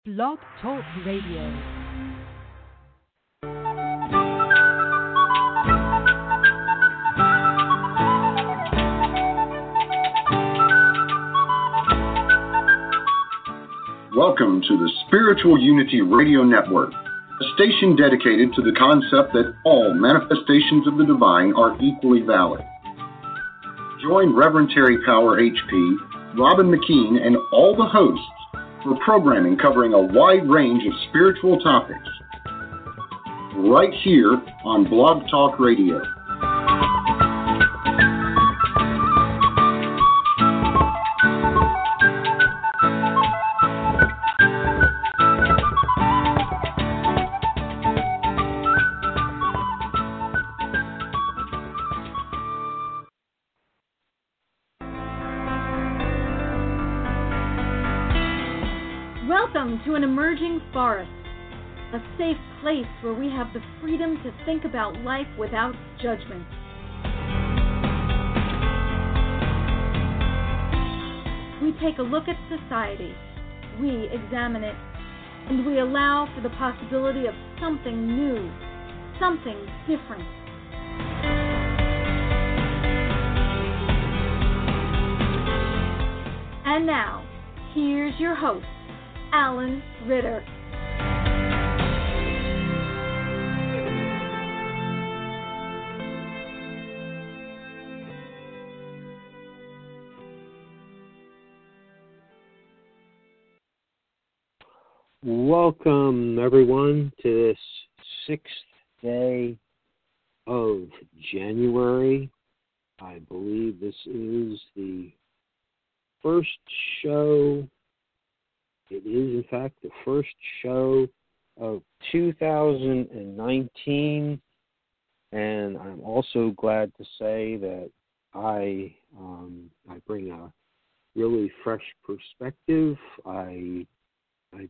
Blog Talk Radio. Welcome to the Spiritual Unity Radio Network, a station dedicated to the concept that all manifestations of the divine are equally valid. Join Reverend Terry Power HP, Robin McKean, and all the hosts for programming covering a wide range of spiritual topics, right here on Blog Talk Radio. Welcome to an emerging forest, a safe place where we have the freedom to think about life without judgment. We take a look at society, we examine it, and we allow for the possibility of something new, something different. And now, here's your host, Alan Ritter. Welcome, everyone, to this sixth day of January. I believe this is the first show. It is, in fact, the first show of 2019, and I'm also glad to say that I bring a really fresh perspective. I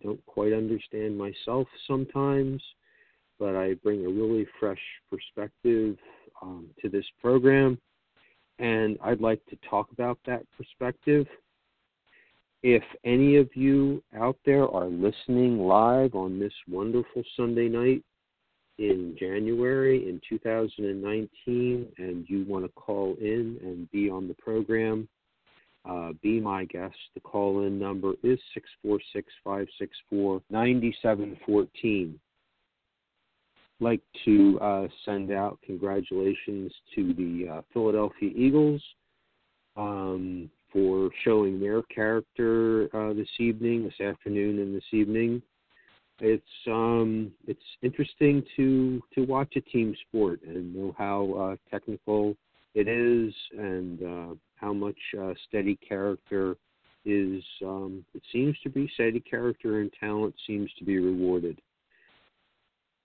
don't quite understand myself sometimes, but I bring a really fresh perspective to this program, and I'd like to talk about that perspective. If any of you out there are listening live on this wonderful Sunday night in January in 2019 and you want to call in and be on the program, be my guest. The call-in number is 646-564-9714. I'd like to send out congratulations to the Philadelphia Eagles for showing their character this afternoon and this evening. It's interesting to watch a team sport and know how technical it is and how much steady character is. It seems to be steady character and talent seems to be rewarded.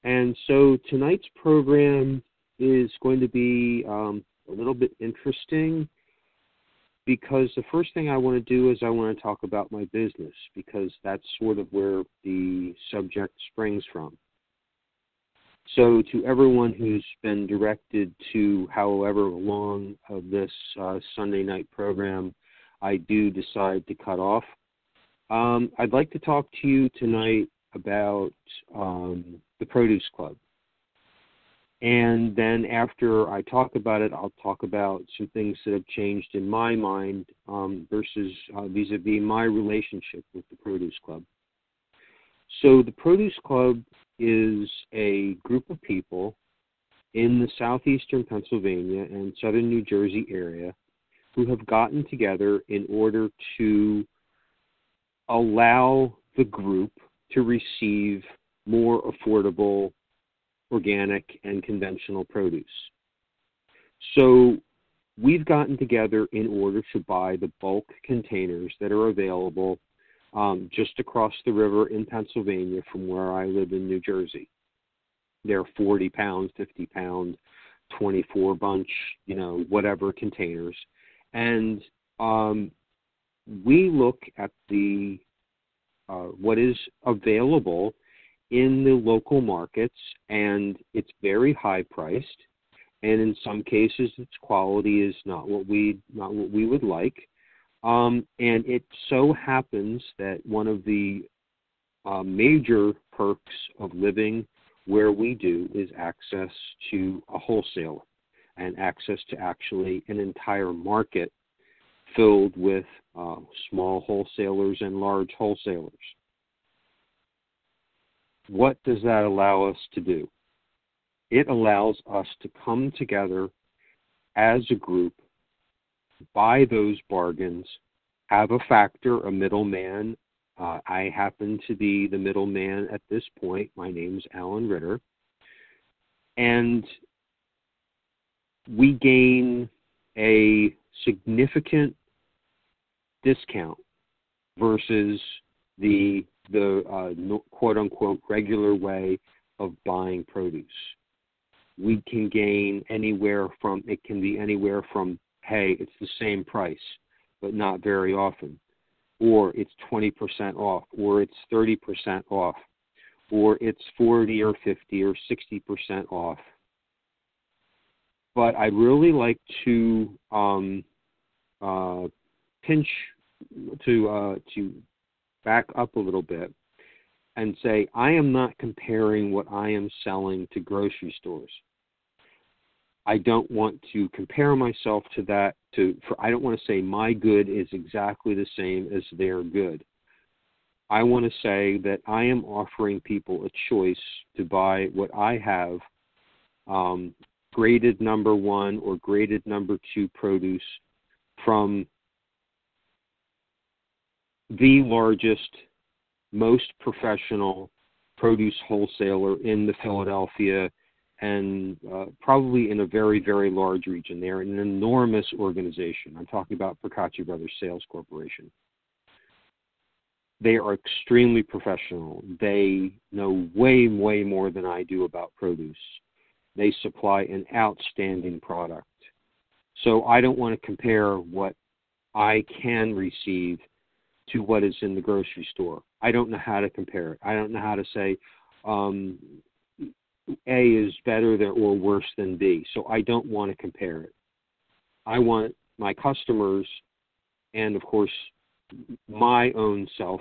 And so tonight's program is going to be a little bit interesting, because the first thing I want to do is I want to talk about my business, because that's sort of where the subject springs from. So to everyone who's been directed to however long of this Sunday night program I do decide to cut off, I'd like to talk to you tonight about the Produce Club. And then after I talk about it, I'll talk about some things that have changed in my mind versus vis-a-vis my relationship with the Produce Club. So the Produce Club is a group of people in the southeastern Pennsylvania and southern New Jersey area who have gotten together in order to allow the group to receive more affordable organic and conventional produce. So we've gotten together in order to buy the bulk containers that are available just across the river in Pennsylvania from where I live in New Jersey. They're 40 pound, 50 pound, 24 bunch, whatever containers. And we look at the what is available in the local markets, and it's very high priced, and in some cases its quality is not what we would like. And it so happens that one of the major perks of living where we do is access to a wholesaler and access to actually an entire market filled with small wholesalers and large wholesalers. What does that allow us to do? It allows us to come together as a group, buy those bargains, have a factor, a middleman. I happen to be the middleman at this point. My name's Alan Ritter. And we gain a significant discount versus the quote-unquote regular way of buying produce. We can gain anywhere from, hey, it's the same price, but not very often. Or it's 20% off, or it's 30% off, or it's 40 or 50 or 60% off. But I'd really like to back up a little bit and say I am not comparing what I am selling to grocery stores. I don't want to compare myself to that. I don't want to say my good is exactly the same as their good. I want to say that I am offering people a choice to buy what I have, graded number 1 or graded number 2 produce from the largest, most professional produce wholesaler in the Philadelphia and probably in a very, very large region. They're an enormous organization. I'm talking about Procacci Brothers Sales Corporation. They are extremely professional. They know way, way more than I do about produce. They supply an outstanding product. So I don't want to compare what I can receive to what is in the grocery store. I don't know how to compare it. I don't know how to say A is better than or worse than B. So I don't want to compare it. I want my customers and, of course, my own self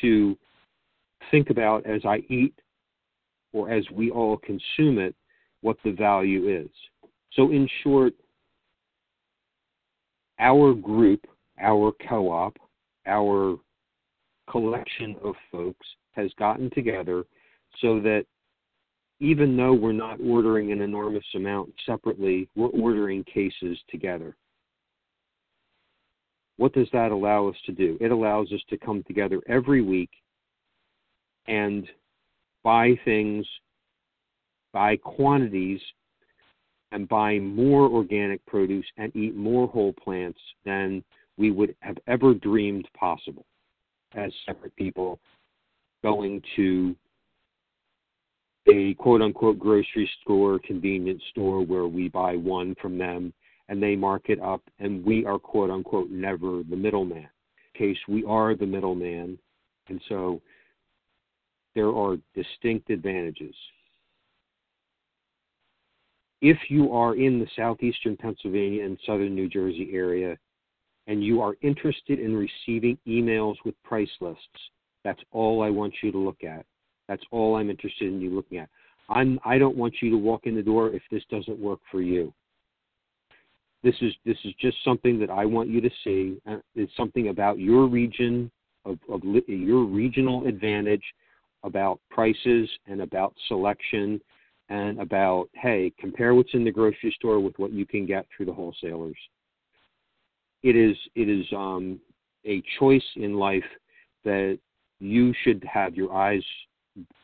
to think about as I eat or as we all consume it, what the value is. So in short, our group, our co-op, our collection of folks has gotten together so that even though we're not ordering an enormous amount separately, we're ordering cases together. What does that allow us to do? It allows us to come together every week and buy things, buy quantities, and buy more organic produce and eat more whole plants than we would have ever dreamed possible as separate people going to a quote-unquote grocery store, convenience store, where we buy one from them and they mark it up, and we are quote-unquote never the middleman. In case we are the middleman, and so there are distinct advantages. If you are in the southeastern Pennsylvania and southern New Jersey area and you are interested in receiving emails with price lists, that's all I want you to look at. That's all I'm interested in you looking at. I don't want you to walk in the door if this doesn't work for you. This is just something that I want you to see. It's something about your region, of your regional advantage, about prices and about selection, and about, hey, compare what's in the grocery store with what you can get through the wholesalers. It is a choice in life that you should have your eyes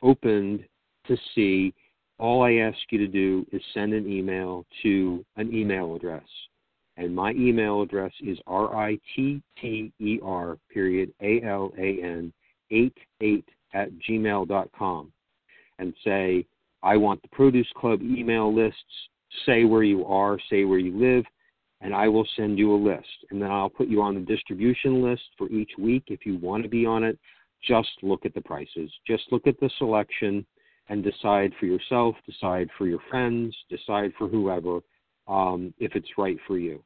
opened to see. All I ask you to do is send an email to an email address. And my email address is ritter.alan88@gmail.com, and say, I want the Produce Club email lists, say where you are, say where you live, and I will send you a list. And then I'll put you on the distribution list for each week. If you want to be on it, just look at the prices. Just look at the selection and decide for yourself, decide for your friends, decide for whoever, if it's right for you.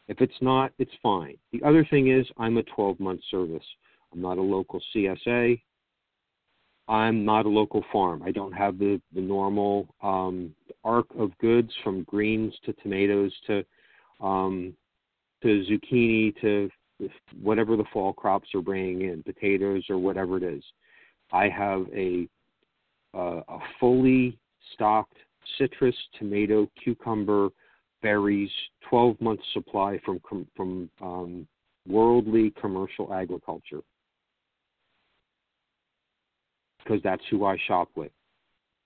If it's not, it's fine. The other thing is I'm a 12-month service. I'm not a local CSA. I'm not a local farm. I don't have the normal arc of goods from greens to tomatoes to zucchini to whatever the fall crops are bringing in, potatoes or whatever it is. I have a fully stocked citrus, tomato, cucumber, berries, 12-month supply from worldly commercial agriculture, because that's who I shop with.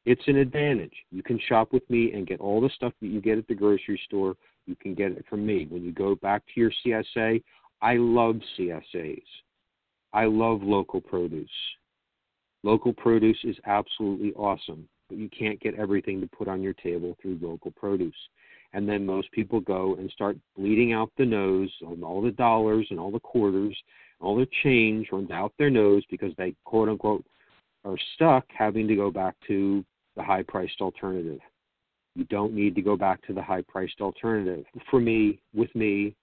It's an advantage. You can shop with me and get all the stuff that you get at the grocery store. You can get it from me. When you go back to your CSA, I love CSAs. I love local produce. Local produce is absolutely awesome, but you can't get everything to put on your table through local produce. And then most people go and start bleeding out the nose on all the dollars and all the quarters, all the change runs out their nose because they, quote unquote, are stuck having to go back to the high-priced alternative. You don't need to go back to the high-priced alternative. For me, with me,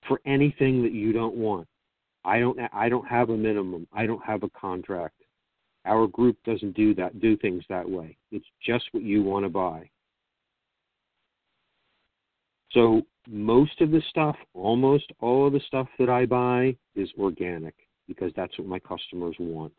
for anything that you don't want. I don't have a minimum. I don't have a contract. Our group doesn't do things that way. It's just what you want to buy. So most of the stuff, almost all of the stuff that I buy is organic because that's what my customers want.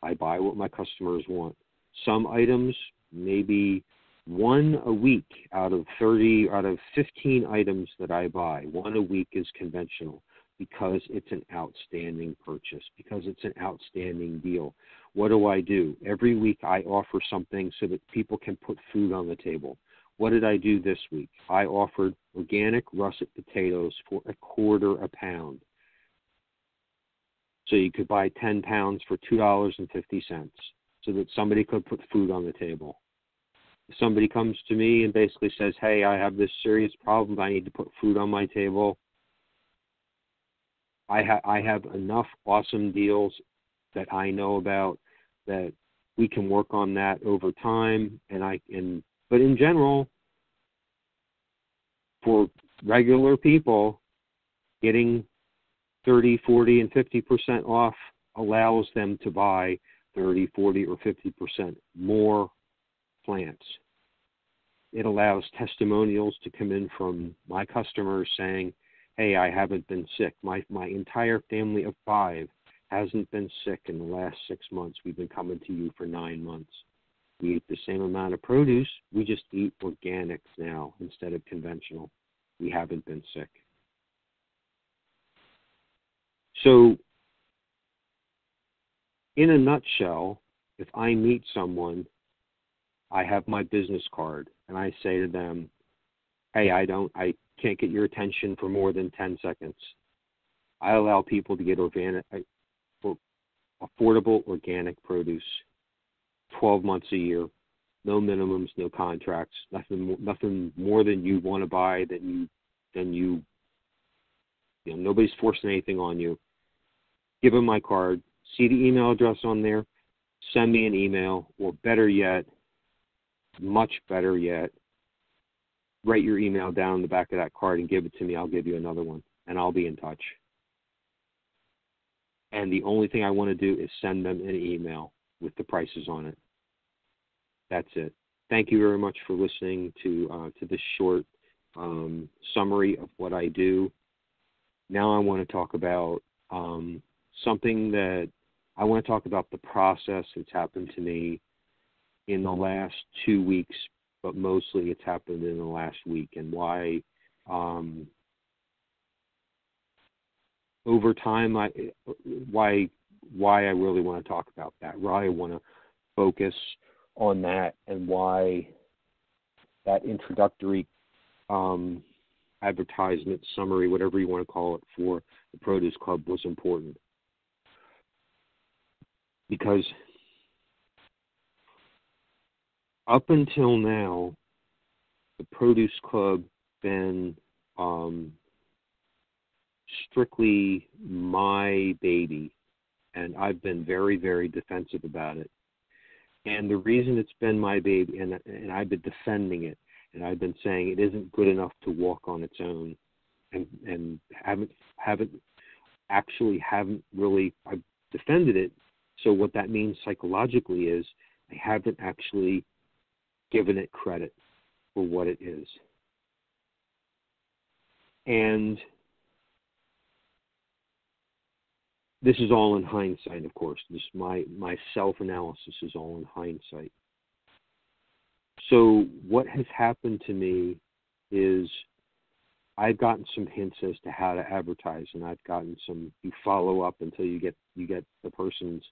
I buy what my customers want. Some items, maybe one a week out of 15 items that I buy, one a week is conventional because it's an outstanding purchase, because it's an outstanding deal. What do? Every week I offer something so that people can put food on the table. What did I do this week? I offered organic russet potatoes for $0.25 a pound. So you could buy 10 pounds for $2.50 so that somebody could put food on the table. If somebody comes to me and basically says, hey, I have this serious problem, I need to put food on my table, I have enough awesome deals that I know about that we can work on that over time. But in general, for regular people, getting 30, 40, and 50% off allows them to buy 30, 40, or 50% more plants. It allows testimonials to come in from my customers saying, hey, I haven't been sick. My entire family of 5 hasn't been sick in the last 6 months. We've been coming to you for 9 months. We eat the same amount of produce. We just eat organics now instead of conventional. We haven't been sick. So, in a nutshell, if I meet someone, I have my business card, and I say to them, hey, I can't get your attention for more than 10 seconds. I allow people to get affordable organic produce 12 months a year, no minimums, no contracts, nothing more than you want to buy nobody's forcing anything on you. Give them my card, see the email address on there, send me an email, or better yet, much better yet, write your email down in the back of that card and give it to me. I'll give you another one, and I'll be in touch. And the only thing I want to do is send them an email with the prices on it. That's it. Thank you very much for listening to this short summary of what I do. Now I want to talk about the process that's happened to me in the last 2 weeks, but mostly it's happened in the last week, and why over time why I really want to talk about that, why I want to focus on that, and why that introductory advertisement summary, whatever you want to call it, for the Produce Club was important. Because up until now, the Produce Club been strictly my baby, and I've been very, very defensive about it. And the reason it's been my baby, and I've been defending it, and I've been saying it isn't good enough to walk on its own, and haven't really. defended it. So what that means psychologically is I haven't actually given it credit for what it is. And this is all in hindsight, of course. This my self-analysis is all in hindsight. So what has happened to me is I've gotten some hints as to how to advertise, and I've gotten some. You follow up until you get the person's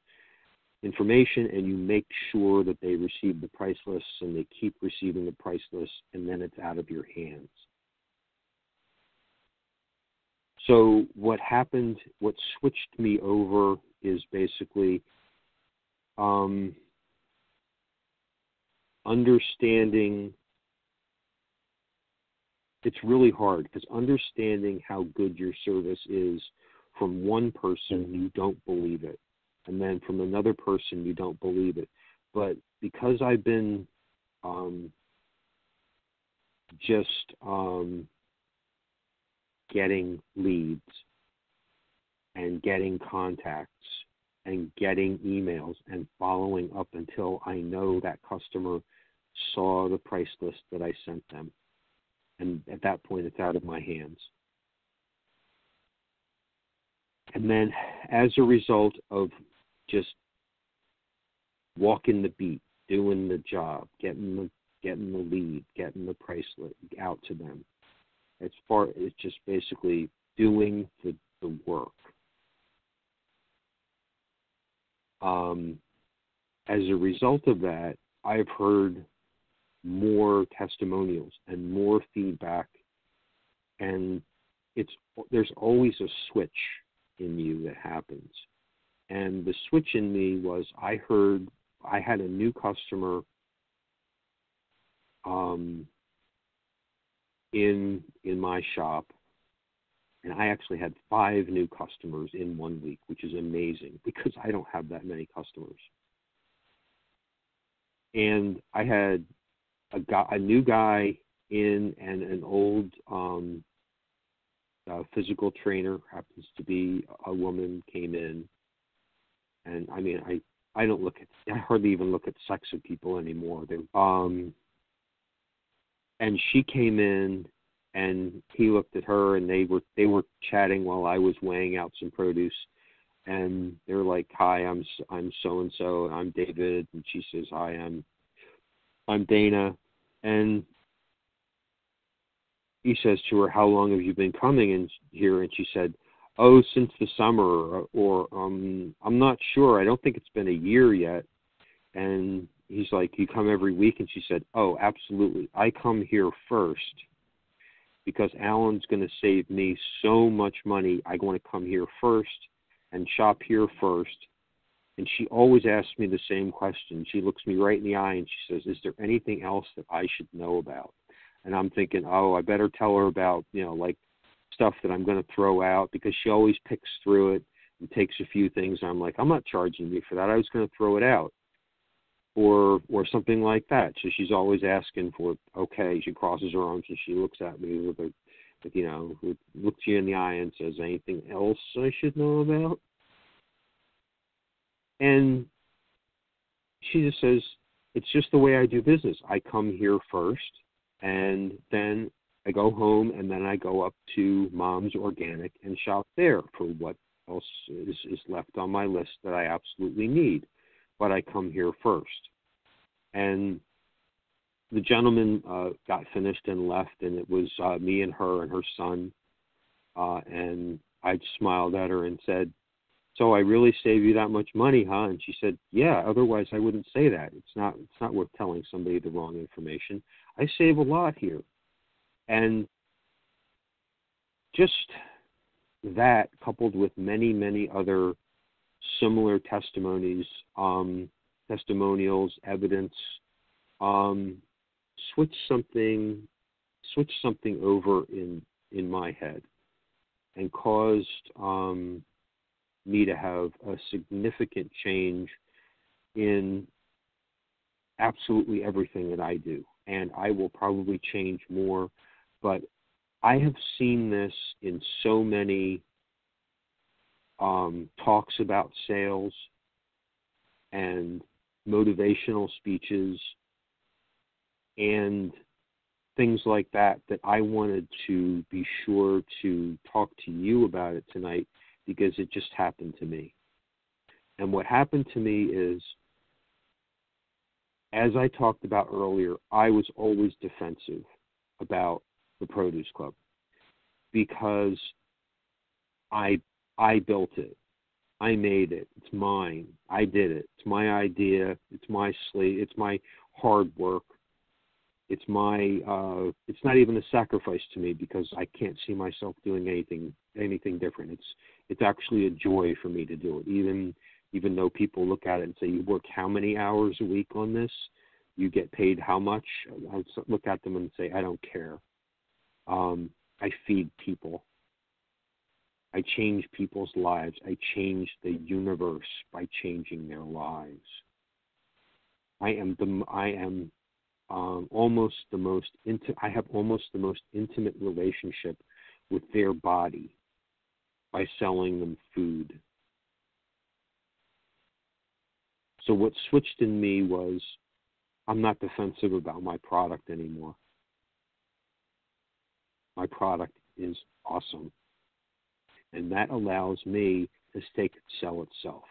information, and you make sure that they receive the price lists, and they keep receiving the price lists, and then it's out of your hands. So what happened, what switched me over is basically understanding. It's really hard because understanding how good your service is from one person, you don't believe it. And then from another person, you don't believe it. But because I've been getting leads and getting contacts and getting emails and following up until I know that customer saw the price list that I sent them. And at that point, it's out of my hands. And then as a result of just walking the beat, doing the job, getting the lead, getting the price list out to them, it's just basically doing the work. As a result of that, I've heard more testimonials and more feedback, and there's always a switch in you that happens. And the switch in me was I had a new customer in my shop, and I actually had 5 new customers in 1 week, which is amazing because I don't have that many customers. And I had a new guy in, and an old physical trainer, happens to be a woman, came in. And I mean, I hardly even look at sex of people anymore. And she came in, and he looked at her, and they were chatting while I was weighing out some produce. And they're like, "Hi, I'm so and so, I'm David." And she says, "Hi, I'm Dana." And he says to her, "How long have you been coming in here?" And she said, "Oh, since the summer," or I'm not sure. I don't think it's been a year yet. And he's like, "You come every week?" And she said, "Oh, absolutely. I come here first because Alan's going to save me so much money. I want to come here first and shop here first." And she always asks me the same question. She looks me right in the eye and she says, "Is there anything else that I should know about?" And I'm thinking, oh, I better tell her about, like stuff that I'm going to throw out, because she always picks through it and takes a few things. I'm like, I'm not charging you for that. I was going to throw it out. Or something like that. So she's always asking for, okay, she crosses her arms and she looks at me looks you in the eye and says, "Anything else I should know about?" And she just says, "It's just the way I do business. I come here first, and then I go home, and then I go up to Mom's Organic and shop there for what else is left on my list that I absolutely need. But I come here first." And the gentleman got finished and left, and it was me and her son. And I smiled at her and said, "So I really save you that much money, huh?" And she said, "Yeah, otherwise I wouldn't say that. It's not worth telling somebody the wrong information. I save a lot here." And just that, coupled with many, many other similar testimonials, evidence, switched something over in my head and caused me to have a significant change in absolutely everything that I do. And I will probably change more, but I have seen this in so many talks about sales and motivational speeches and things like that I wanted to be sure to talk to you about it tonight because it just happened to me. And what happened to me is, as I talked about earlier, I was always defensive about the Produce Club because I built it. I made it. It's mine. I did it. It's my idea. It's my slate. It's my hard work. It's my. It's not even a sacrifice to me because I can't see myself doing anything different. It's actually a joy for me to do it. Even though people look at it and say, "You work how many hours a week on this? You get paid how much?" I look at them and say, "I don't care. I feed people. I change people's lives. I change the universe by changing their lives. I have almost the most intimate relationship with their body by selling them food." So what switched in me was, I'm not defensive about my product anymore. My product is awesome. And that allows me to sell itself.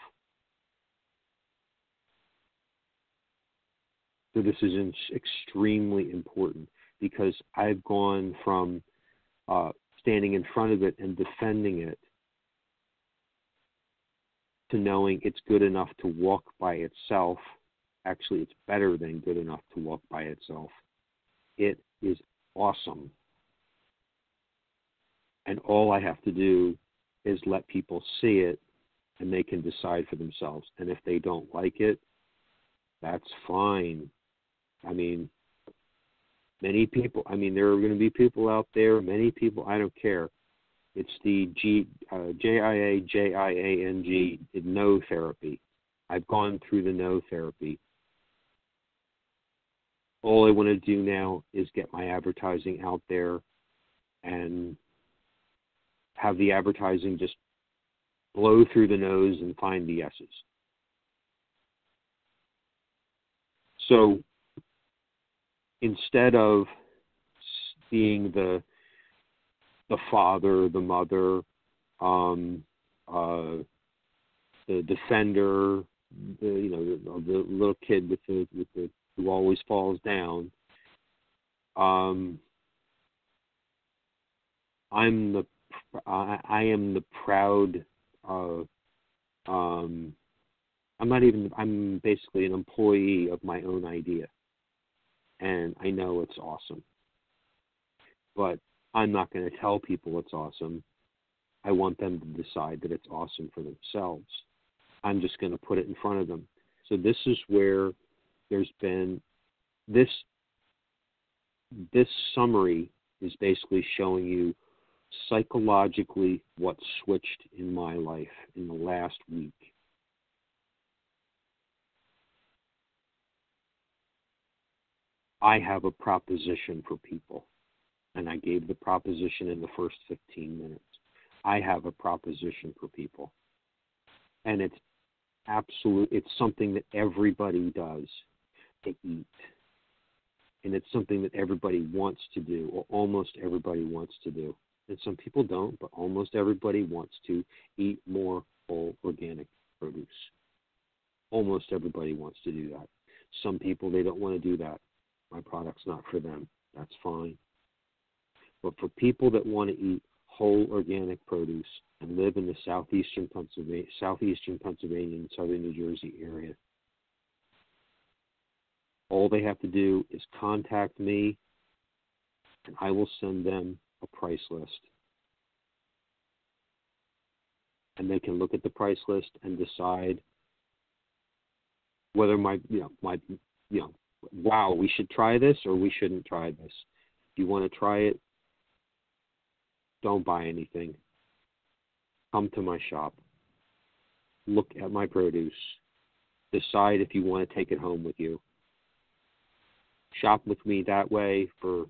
So this is extremely important because I've gone from standing in front of it and defending it to knowing it's good enough to walk by itself. Actually, it's better than good enough to walk by itself. It is awesome. And all I have to do is let people see it, and they can decide for themselves. And if they don't like it, that's fine. I mean, there are going to be people out there, many people, I don't care. It's the JIAJIANG, no therapy. I've gone through the no therapy. All I want to do now is get my advertising out there and have the advertising just blow through the nose and find the yeses. So instead of being the father, the mother, the defender, the little kid with the who always falls down, I am the proud. I'm basically an employee of my own idea, and I know it's awesome. But I'm not going to tell people it's awesome. I want them to decide that it's awesome for themselves. I'm just going to put it in front of them. So this is where there's been this summary is basically showing you psychologically what switched in my life in the last week. I have a proposition for people, and I gave the proposition in the first 15 minutes. I have a proposition for people, and it's something that everybody does, to eat. And it's something that everybody wants to do, or almost everybody wants to do. And some people don't, but almost everybody wants to eat more whole organic produce. Almost everybody wants to do that. Some people, they don't want to do that. My product's not for them. That's fine. But for people that want to eat whole organic produce and live in the southeastern Pennsylvania and southern New Jersey area, all they have to do is contact me, and I will send them a price list. And they can look at the price list and decide whether wow, we should try this or we shouldn't try this. If you want to try it, don't buy anything. Come to my shop. Look at my produce. Decide if you want to take it home with you. Shop with me that way for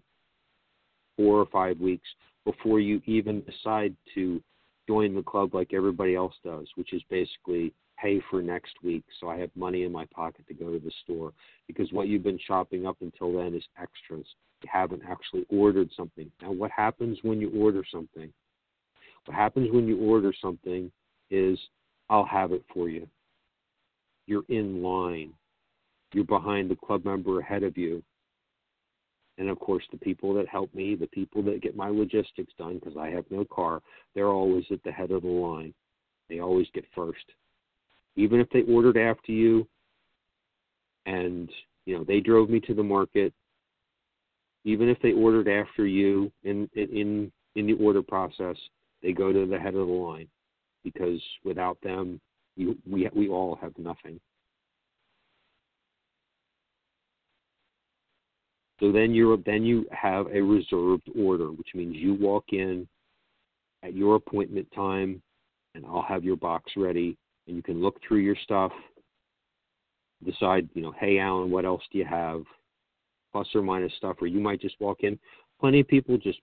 4 or 5 weeks before you even decide to join the club like everybody else does, which is basically pay for next week so I have money in my pocket to go to the store. Because what you've been shopping up until then is extras. You haven't actually ordered something. Now, what happens when you order something? What happens when you order something is I'll have it for you. You're in line. You're behind the club member ahead of you. And, of course, the people that help me, the people that get my logistics done, because I have no car, they're always at the head of the line. They always get first. Even if they ordered after you and, they drove me to the market, even if they ordered after you in the order process, they go to the head of the line, because without them, we all have nothing. So then you have a reserved order, which means you walk in at your appointment time, and I'll have your box ready, and you can look through your stuff, decide, hey, Alan, what else do you have, plus or minus stuff, or you might just walk in. Plenty of people just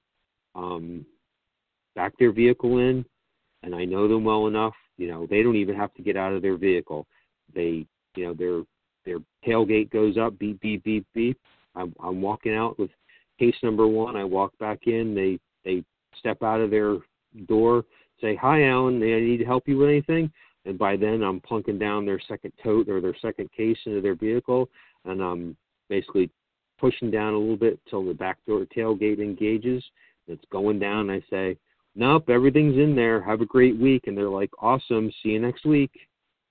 back their vehicle in, and I know them well enough, they don't even have to get out of their vehicle. They, their tailgate goes up, beep, beep, beep, beep. I'm walking out with case number 1. I walk back in. They step out of their door, say, hi, Alan, I need to help you with anything? And by then I'm plunking down their second tote or their second case into their vehicle, and I'm basically pushing down a little bit till the back door tailgate engages. It's going down. I say, nope, everything's in there. Have a great week. And they're like, awesome. See you next week.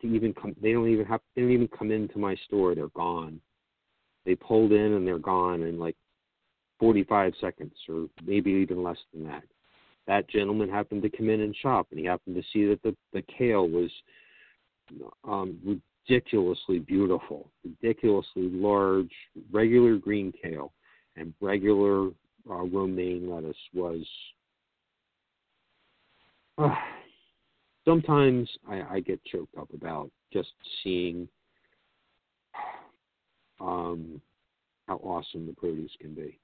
They don't even come into my store. They're gone. They pulled in and they're gone in like 45 seconds, or maybe even less than that. That gentleman happened to come in and shop, and he happened to see that the kale was ridiculously beautiful, ridiculously large, regular green kale, and regular romaine lettuce was. Sometimes I get choked up about just seeing how awesome the produce can be.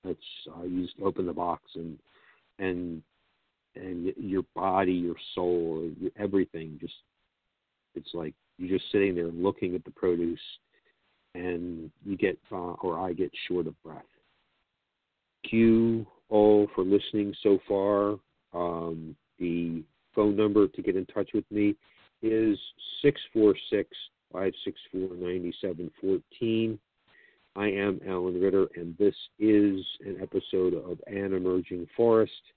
You just open the box and your body, your soul, everything it's like you're just sitting there looking at the produce, and you get I get short of breath. Thank you all for listening so far. The phone number to get in touch with me is 646-564-9714. I am Alan Ritter, and this is an episode of An Emerging Forest,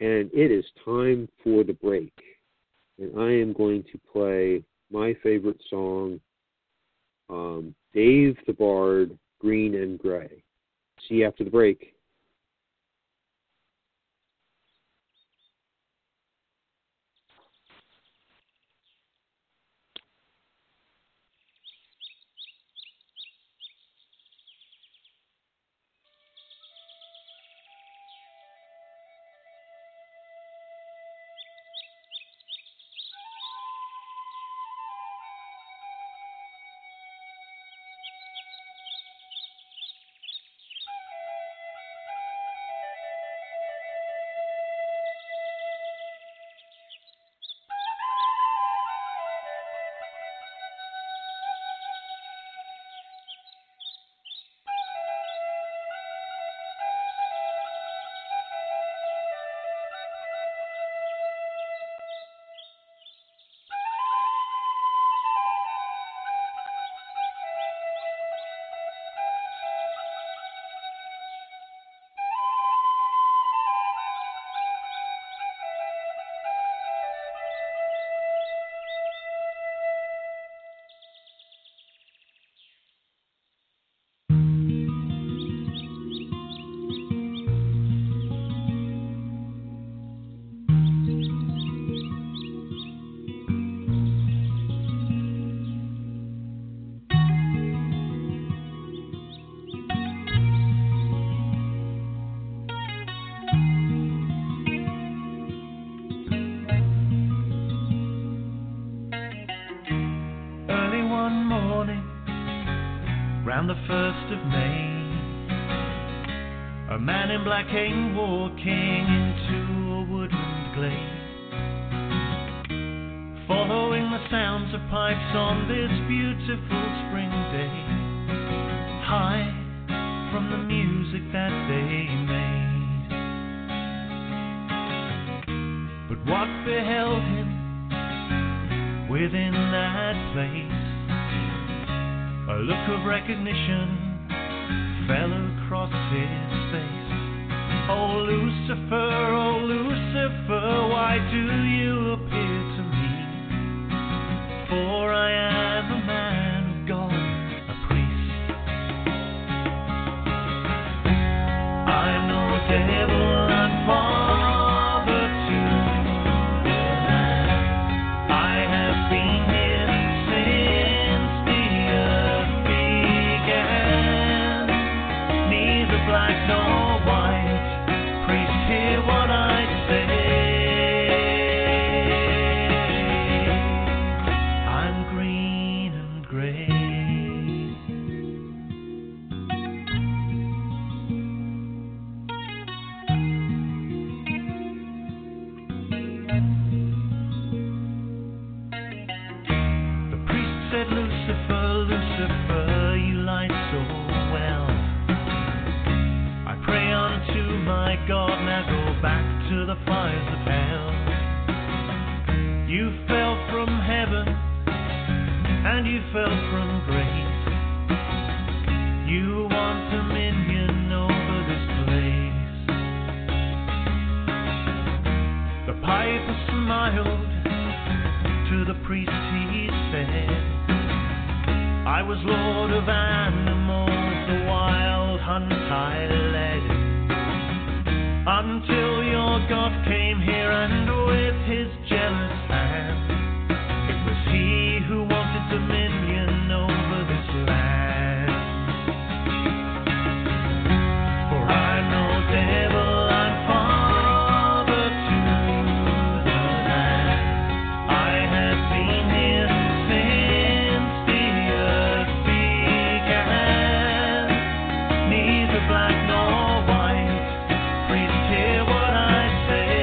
and it is time for the break. And I am going to play my favorite song, Dave the Bard, Green and Gray. See you after the break. The 1st of May, a man in black came walking into a woodland glade, following the sounds of pipes on this beautiful spring day, high from the music that they made. But what beheld him within that place? A look of recognition fell across his face. Oh Lucifer, why do you appear to me? For I am a man of God, a priest. I'm no devil, I'm father to the land. I have been here since the earth began. Neither black nor white, priest, hear what I say. I'm green and gray. The priest said, Lucifer, you light so well. I pray unto my God, now go back to the fires of hell. You fell from heaven, and you fell from grace. You want dominion over this place. The piper smiled to the priest, he said, I was lord of animals, the wild hunt I led, until your God came here and with his jealous hand, it was he who wanted dominion over this land. For I'm no devil, I'm father to the land. I have been here since the earth began. Neither black nor white, priest, hear what I say.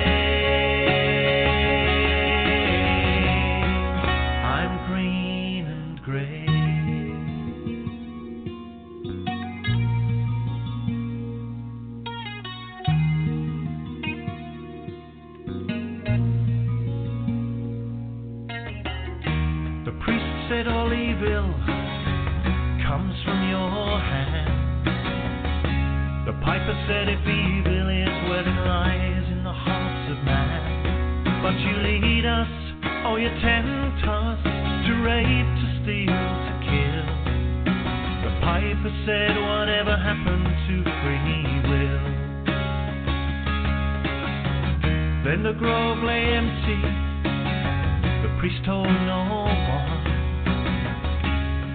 I'm green and gray. The priest said all evil comes from your hand. The piper said if evil is where it lies in the hearts of man, but you lead us, oh you tempt us, to rape, to steal, to kill. The piper said whatever happened to free will? Then the grove lay empty, the priest told no one.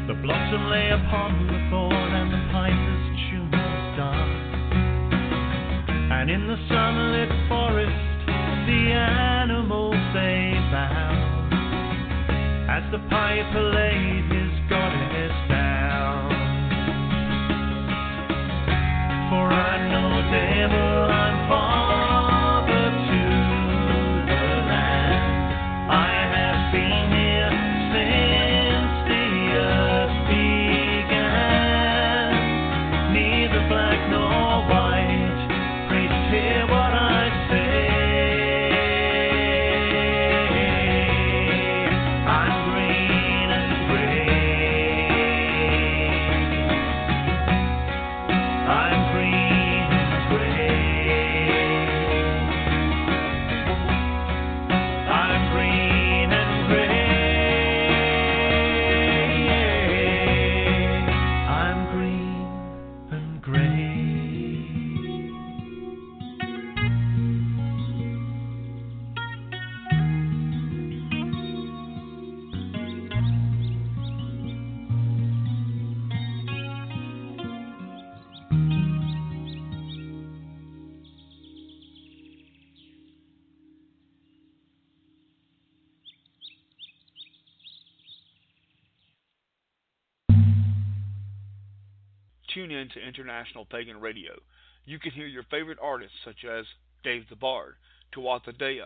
The blossom lay upon the thorn, and the piper's tune was done. And in the sunlit forest, the animals they bowed, as the piper laid his goddess down. For I'm no devil, I'm father to the land. I have been here since the earth began. Neither black nor white, priest, hear what I say. I'm green and gray. I'm green and gray. I'm green and gray. I'm green and gray. Tune in to International Pagan Radio. You can hear your favorite artists such as Dave the Bard, Tuatha Dea,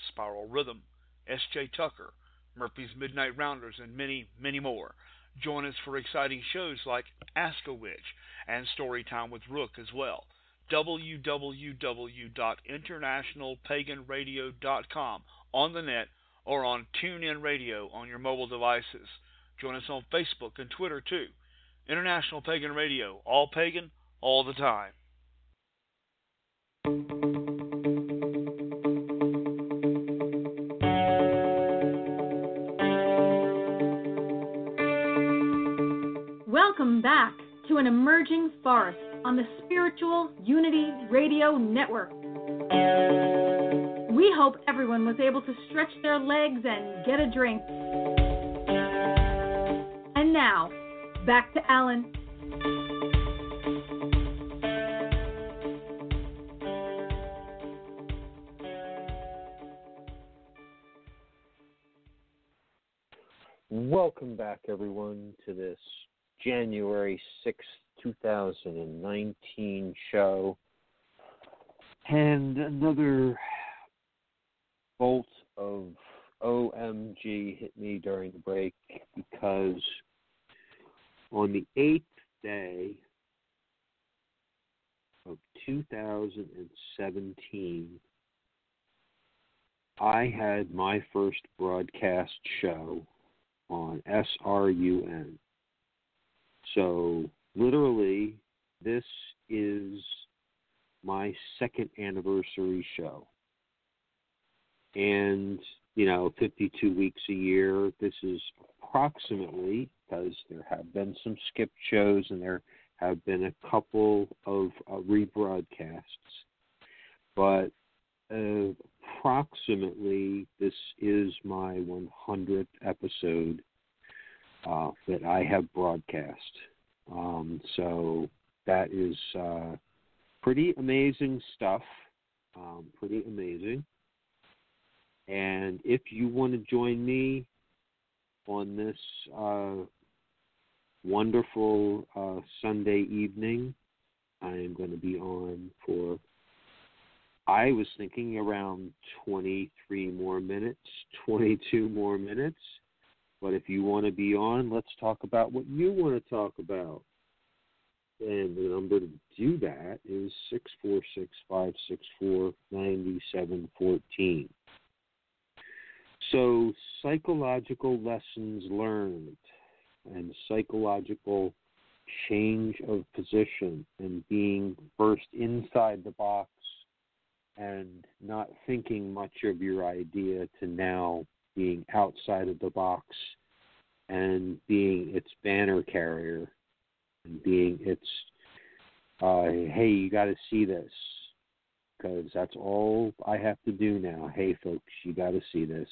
Spiral Rhythm, S.J. Tucker, Murphy's Midnight Rounders, and many, many more. Join us for exciting shows like Ask a Witch and Storytime with Rook as well. www.internationalpaganradio.com on the net or on TuneIn Radio on your mobile devices. Join us on Facebook and Twitter too. International Pagan Radio, all pagan, all the time. Welcome back to an emerging forest on the Spiritual Unity Radio Network. We hope everyone was able to stretch their legs and get a drink. And now, back to Alan. Welcome back, everyone, to this January 6th, 2019 show. And another bolt of OMG hit me during the break because on the 8th day of 2017, I had my first broadcast show on SRUN. So, literally, this is my second anniversary show. And, 52 weeks a year, this is approximately, because there have been some skipped shows and there have been a couple of rebroadcasts. But approximately, this is my 100th episode that I have broadcast. So that is pretty amazing stuff. Pretty amazing. And if you want to join me on this wonderful Sunday evening, I am going to be on for, I was thinking, around 23 more minutes, 22 more minutes. But if you want to be on, let's talk about what you want to talk about. And the number to do that is 646-564-9714. So psychological lessons learned and psychological change of position and being first inside the box and not thinking much of your idea to now being outside of the box and being its banner carrier and being its, hey, you got to see this, because that's all I have to do now. Hey, folks, you got to see this.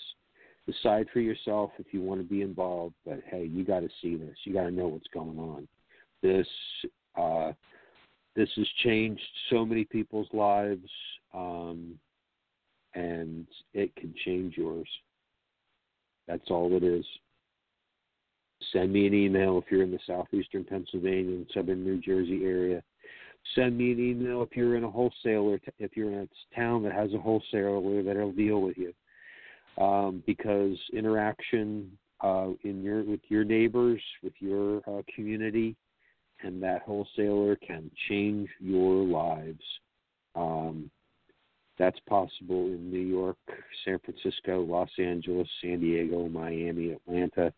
Decide for yourself if you want to be involved, but hey, you got to see this. You got to know what's going on. This has changed so many people's lives, and it can change yours. That's all it is. Send me an email if you're in the southeastern Pennsylvania and southern New Jersey area. Send me an email if you're in a wholesaler, if you're in a town that has a wholesaler that'll deal with you. Because interaction with your neighbors, with your community, and that wholesaler can change your lives. That's possible in New York, San Francisco, Los Angeles, San Diego, Miami, Atlanta.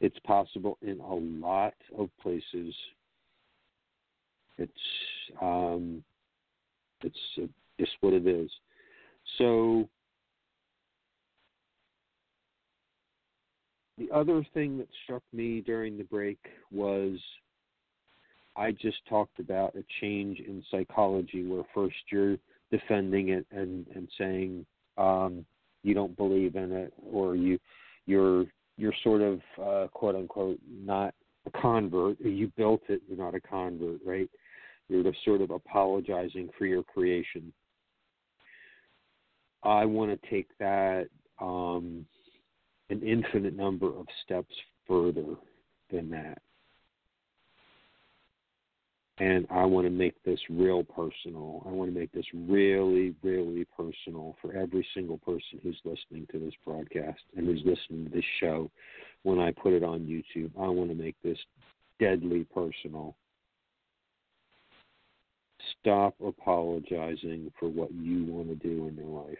It's possible in a lot of places. It's just what it is. So the other thing that struck me during the break was I just talked about a change in psychology where first you're defending it and saying you don't believe in it, or you're sort of quote unquote not a convert. You built it, you're not a convert, right? You're just sort of apologizing for your creation. I want to take that an infinite number of steps further than that. And I want to make this real personal. I want to make this really, really personal for every single person who's listening to this broadcast and who's listening to this show when I put it on YouTube. I want to make this deadly personal. Stop apologizing for what you want to do in your life.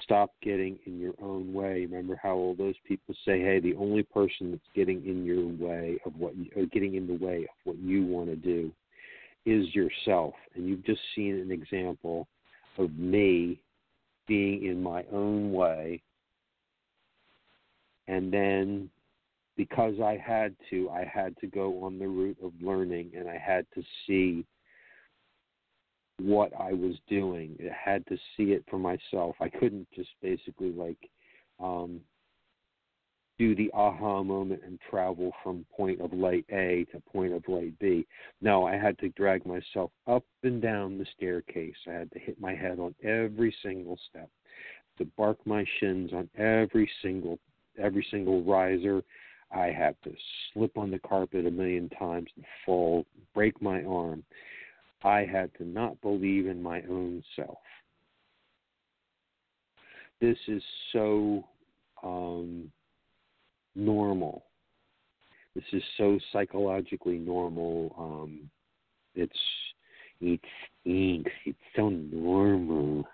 Stop getting in your own way. Remember how all those people say, hey, the only person that's getting in your way of what you, or getting in the way of what you want to do is yourself. And you've just seen an example of me being in my own way. And then because I had to go on the route of learning, and I had to see what I was doing. I had to see it for myself. I couldn't just basically do the aha moment and travel from point of light A to point of light B. No, I had to drag myself up and down the staircase. I had to hit my head on every single step, to bark my shins on every single riser. I had to slip on the carpet a million times and fall, break my arm. I had to not believe in my own self. This is so normal. This is so psychologically normal. It's so normal,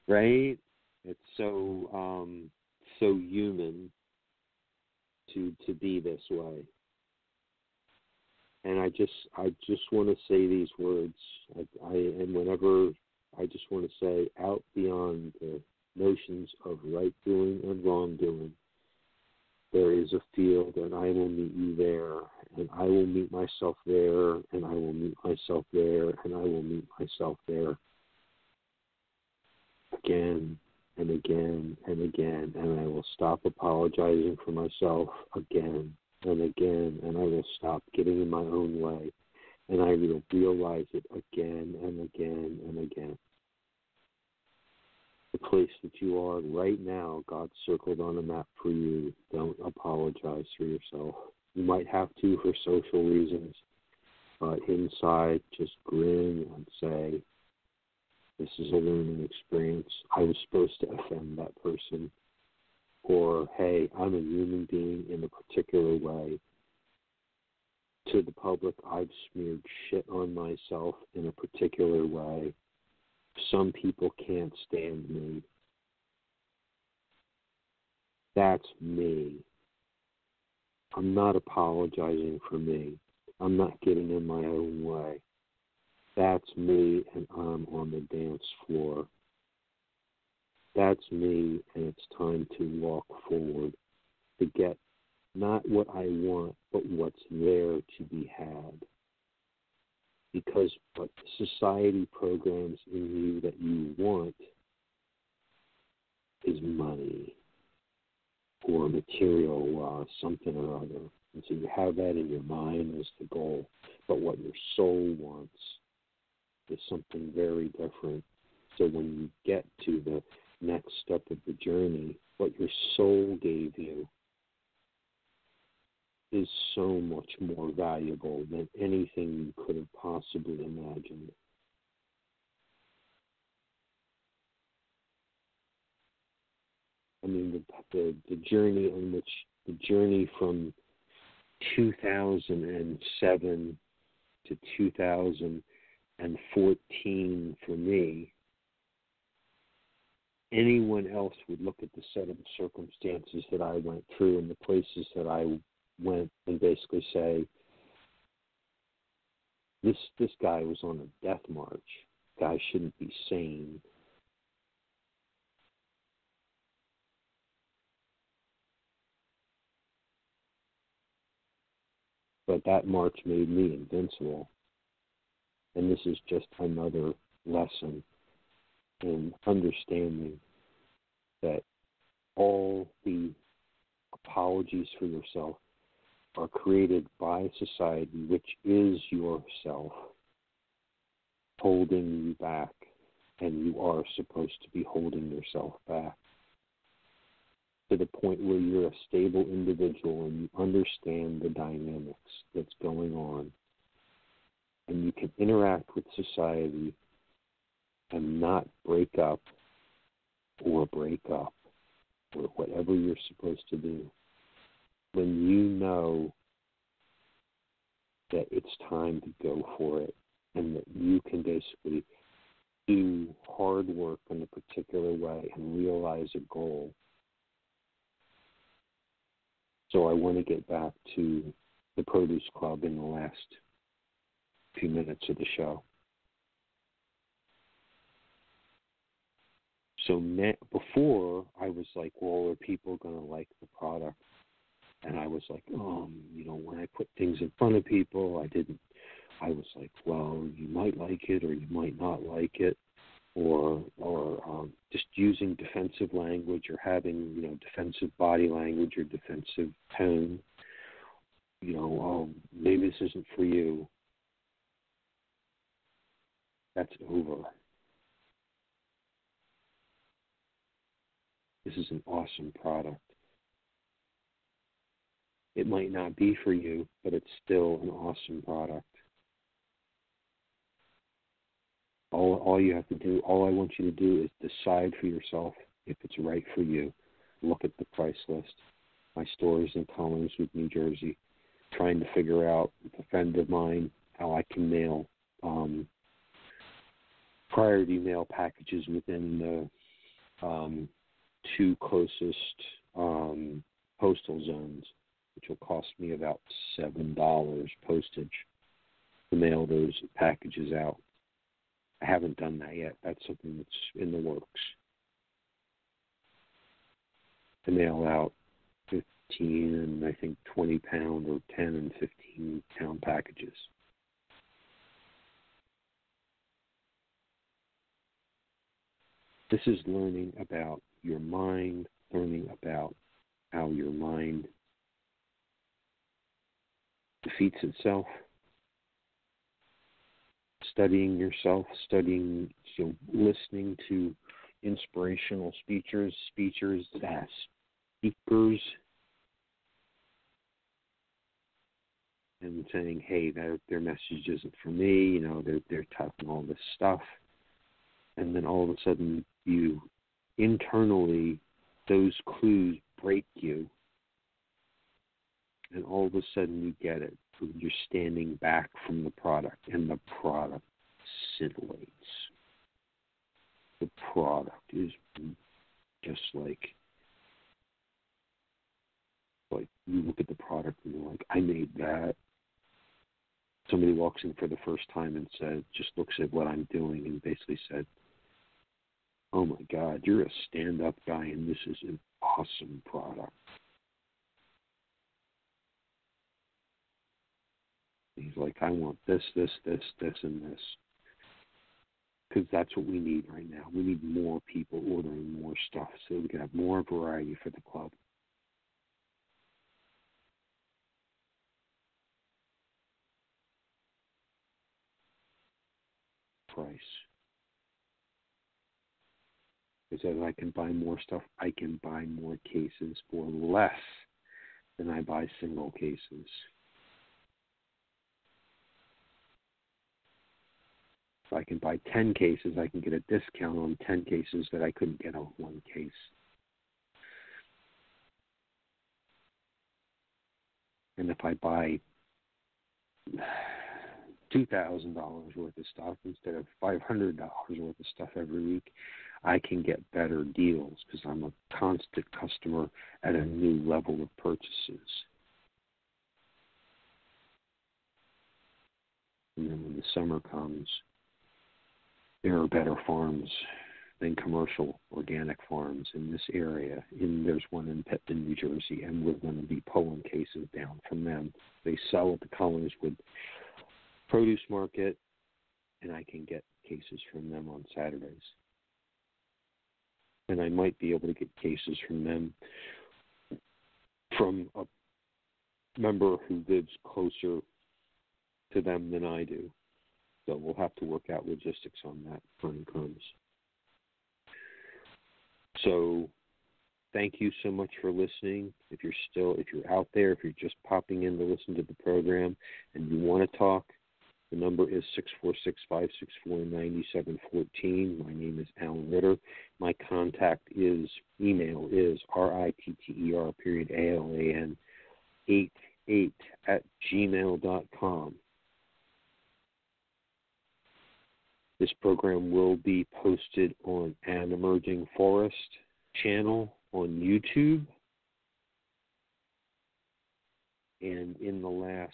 right? It's so human to be this way. And I just want to say these words. I just want to say, out beyond the notions of right doing and wrong doing, there is a field, and I will meet you there, and I will meet myself there, and I will meet myself there, and I will meet myself there. Again and again and again, and I will stop apologizing for myself again and again, and I will stop getting in my own way, and I will realize it again and again and again. The place that you are right now, God circled on a map for you. Don't apologize for yourself. You might have to for social reasons, but inside, just grin and say, this is a learning experience. I was supposed to offend that person. Or, hey, I'm a human being in a particular way. To the public, I've smeared shit on myself in a particular way. Some people can't stand me. That's me. I'm not apologizing for me. I'm not getting in my own way. That's me, and I'm on the dance floor. That's me, and it's time to walk forward to get not what I want, but what's there to be had. Because what society programs in you that you want is money or material something or other. And so you have that in your mind as the goal. But what your soul wants is something very different. So when you get to the next step of the journey, what your soul gave you is so much more valuable than anything you could have possibly imagined. I mean, the journey from 2007 to 2014 for me, anyone else would look at the set of circumstances that I went through and the places that I went and basically say, this guy was on a death march. Guy shouldn't be sane. But that march made me invincible. And this is just another lesson in understanding that all the apologies for yourself are created by society, which is yourself, holding you back, and you are supposed to be holding yourself back to the point where you're a stable individual and you understand the dynamics that's going on, and you can interact with society and not break up or whatever you're supposed to do, when you know that it's time to go for it and that you can basically do hard work in a particular way and realize a goal. So I want to get back to the Produce Club in the last few minutes of the show. So before, I was like, well, are people going to like the product? And I was like, when I put things in front of people, I was like, well, you might like it or you might not like it, or just using defensive language or having, defensive body language or defensive tone. Maybe this isn't for you. That's over. This is an awesome product. It might not be for you, but it's still an awesome product. All you have to do, all I want you to do is decide for yourself if it's right for you. Look at the price list. My store is in Collingswood, New Jersey. Trying to figure out, with a friend of mine, how I can mail priority mail packages within the 2 closest postal zones, which will cost me about $7 postage to mail those packages out. I haven't done that yet. That's something that's in the works. To mail out 15 and I think 20 pound or 10 and 15 pound packages. This is learning about your mind, learning about how your mind defeats itself, studying yourself, listening to inspirational speakers, and saying, hey, their message isn't for me, they're talking all this stuff. And then all of a sudden, you internally, those clues break you. And all of a sudden you get it. You're standing back from the product, and the product scintillates. The product is just like you look at the product and you're like, I made that. Somebody walks in for the first time and just looks at what I'm doing and basically said, oh my God, you're a stand-up guy and this is an awesome product. He's like, I want this, and this. Because that's what we need right now. We need more people ordering more stuff so we can have more variety for the club. Price. Because as I can buy more stuff, I can buy more cases for less than I buy single cases. If I can buy 10 cases, I can get a discount on 10 cases that I couldn't get on one case. And if I buy $2,000 worth of stuff instead of $500 worth of stuff every week, I can get better deals because I'm a constant customer at a new level of purchases. And then when the summer comes, there are better farms than commercial organic farms in this area. And there's one in Pitman, New Jersey, and we're going to be pulling cases down from them. They sell at the Collingswood Produce Market, and I can get cases from them on Saturdays. And I might be able to get cases from them from a member who lives closer to them than I do. So we'll have to work out logistics on that when it comes. So thank you so much for listening. If you're out there, if you're just popping in to listen to the program and you want to talk, The number is 646-564-9714. My name is Alan Ritter. My contact email is RITTER_ALAN88@gmail.com. This program will be posted on An Emerging Forest channel on YouTube. And in the last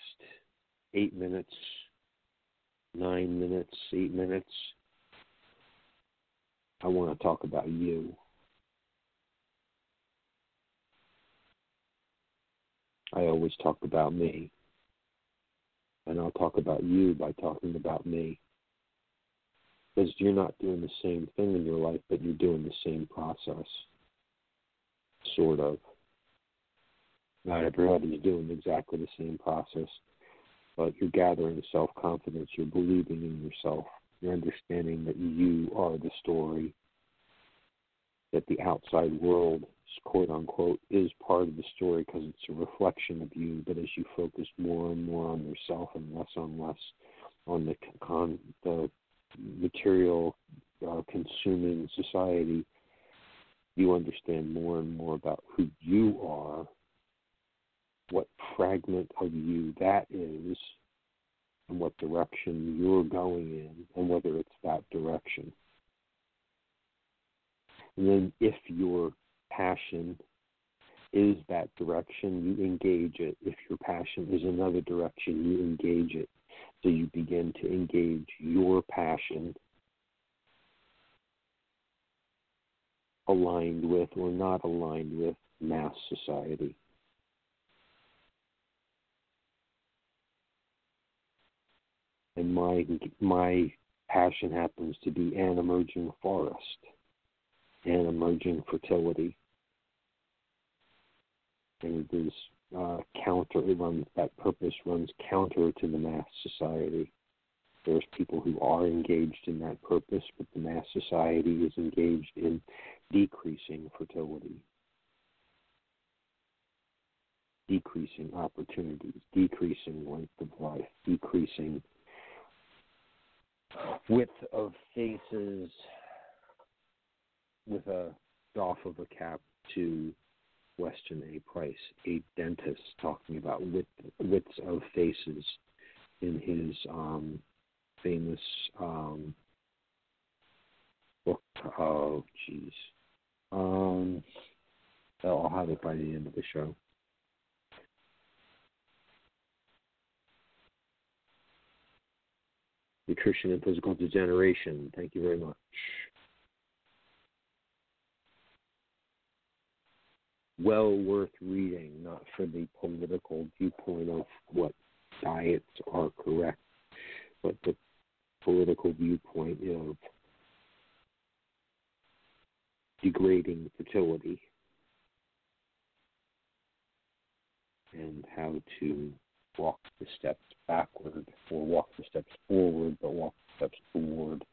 8 minutes, 9 minutes, 8 minutes, I want to talk about you. I always talk about me. And I'll talk about you by talking about me. Because you're not doing the same thing in your life, but you're doing the same process. Sort of. Not everybody's doing exactly the same process, but you're gathering self-confidence, you're believing in yourself, you're understanding that you are the story, that the outside world, quote-unquote, is part of the story because it's a reflection of you, but as you focus more and more on yourself and less on the material consuming society, you understand more and more about who you are, what fragment of you that is, and what direction you're going in, and whether it's that direction. And then if your passion is that direction, you engage it. If your passion is another direction, you engage it. So you begin to engage your passion aligned with or not aligned with mass society. And my passion happens to be an emerging forest, an emerging fertility. And it is that purpose runs counter to the mass society. There's people who are engaged in that purpose, but the mass society is engaged in decreasing fertility, decreasing opportunities, decreasing length of life, decreasing width of faces with a doff of a cap to Weston A. Price, a dentist, talking about widths of faces in his famous book. Oh, geez. I'll have it by the end of the show. Nutrition and Physical Degeneration. Thank you very much. Well worth reading, not for the political viewpoint of what diets are correct, but the political viewpoint of degrading fertility and how to walk the steps backward or walk the steps forward, but walk the steps toward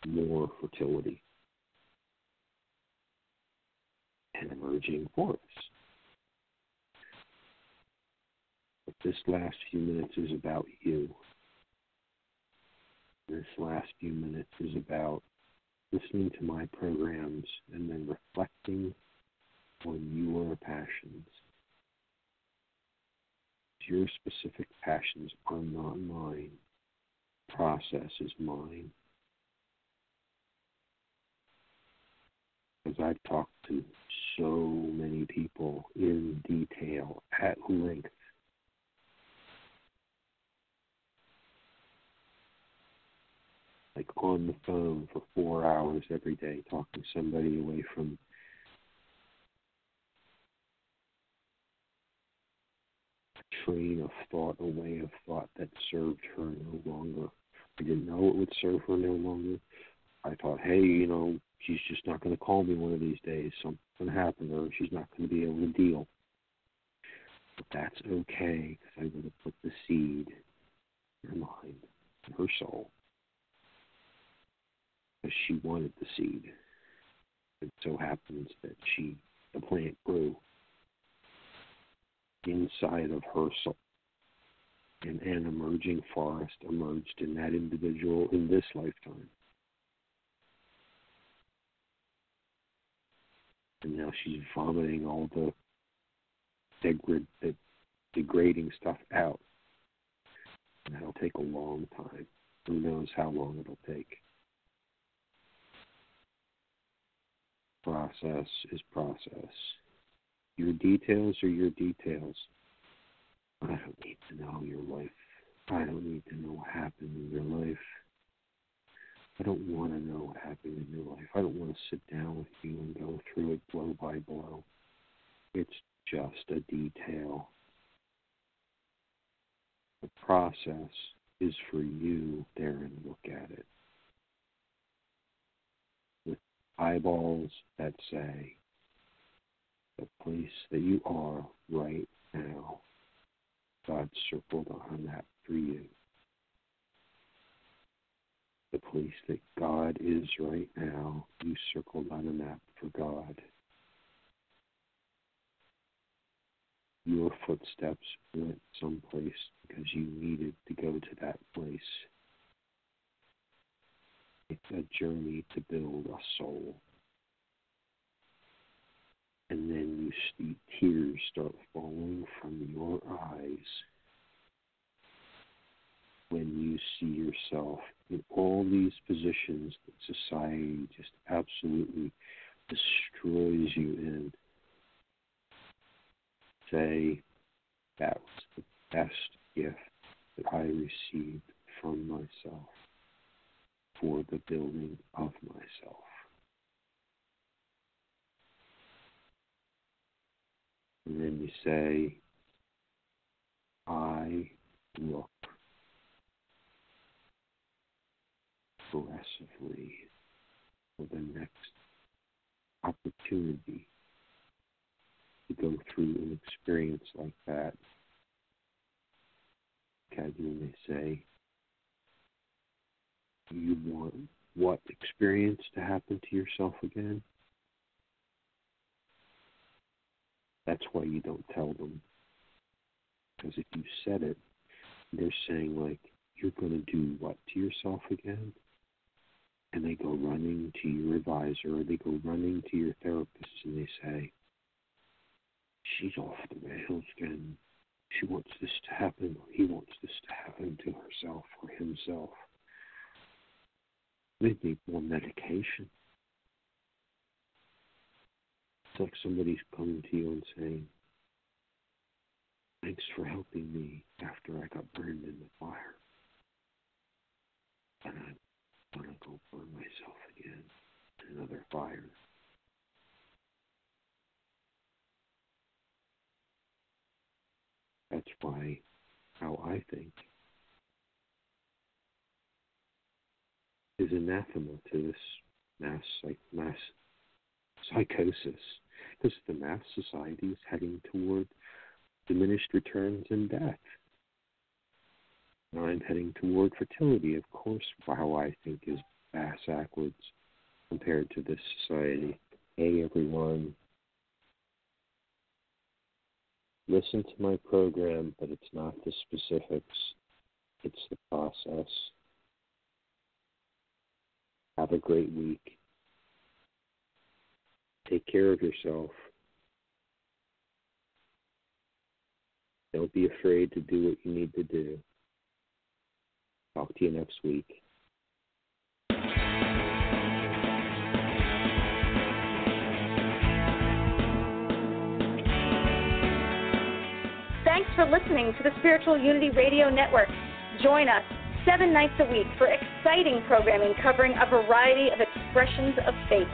more fertility and emerging forests. But this last few minutes is about you. This last few minutes is about listening to my programs and then reflecting on your passions. Your specific passions are not mine. Process is mine. Because I've talked to so many people in detail, at length. Like on the phone for 4 hours every day, talking somebody away from train of thought, a way of thought that served her no longer. I didn't know it would serve her no longer. I thought, hey, she's just not going to call me one of these days. Something's going to happen to her. She's not going to be able to deal. But that's okay, because I would have put the seed in her mind, in her soul, because she wanted the seed. It so happens that the plant grew inside of her soul. and an emerging forest emerged in that individual in this lifetime. And now she's vomiting all the degrading stuff out. And that'll take a long time. Who knows how long it'll take. Process is process. Your details are your details. I don't need to know your life. I don't need to know what happened in your life. I don't want to know what happened in your life. I don't want to sit down with you and go through it blow by blow. It's just a detail. The process is for you there and look at it. With eyeballs that say, the place that you are right now, God circled on a map for you. The place that God is right now, you circled on a map for God. Your footsteps went someplace because you needed to go to that place. It's a journey to build a soul. And then you see tears start falling from your eyes when you see yourself in all these positions that society just absolutely destroys you in. Say, that was the best gift that I received from myself for the building of myself. And then you say, I look aggressively for the next opportunity to go through an experience like that. Okay, when they say, you want what experience to happen to yourself again? That's why you don't tell them. Because if you said it, they're saying, like, you're going to do what to yourself again? And they go running to your advisor, or they go running to your therapist, and they say, she's off the rails again. She wants this to happen, or he wants this to happen to herself or himself. They need more medication. It's like somebody's coming to you and saying, thanks for helping me after I got burned in the fire. And I'm going to go burn myself again in another fire. That's why how I think is anathema to this mass psychosis, because the mass society is heading toward diminished returns and death. And I'm heading toward fertility, of course, how I think is bass backwards compared to this society. Hey, everyone. Listen to my program, but it's not the specifics. It's the process. Have a great week. Take care of yourself. Don't be afraid to do what you need to do. Talk to you next week. Thanks for listening to the Spiritual Unity Radio Network. Join us 7 nights a week for exciting programming covering a variety of expressions of faith.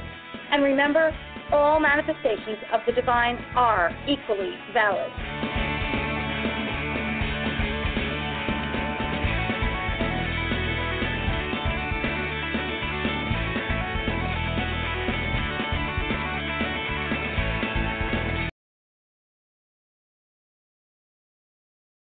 And remember, all manifestations of the divine are equally valid.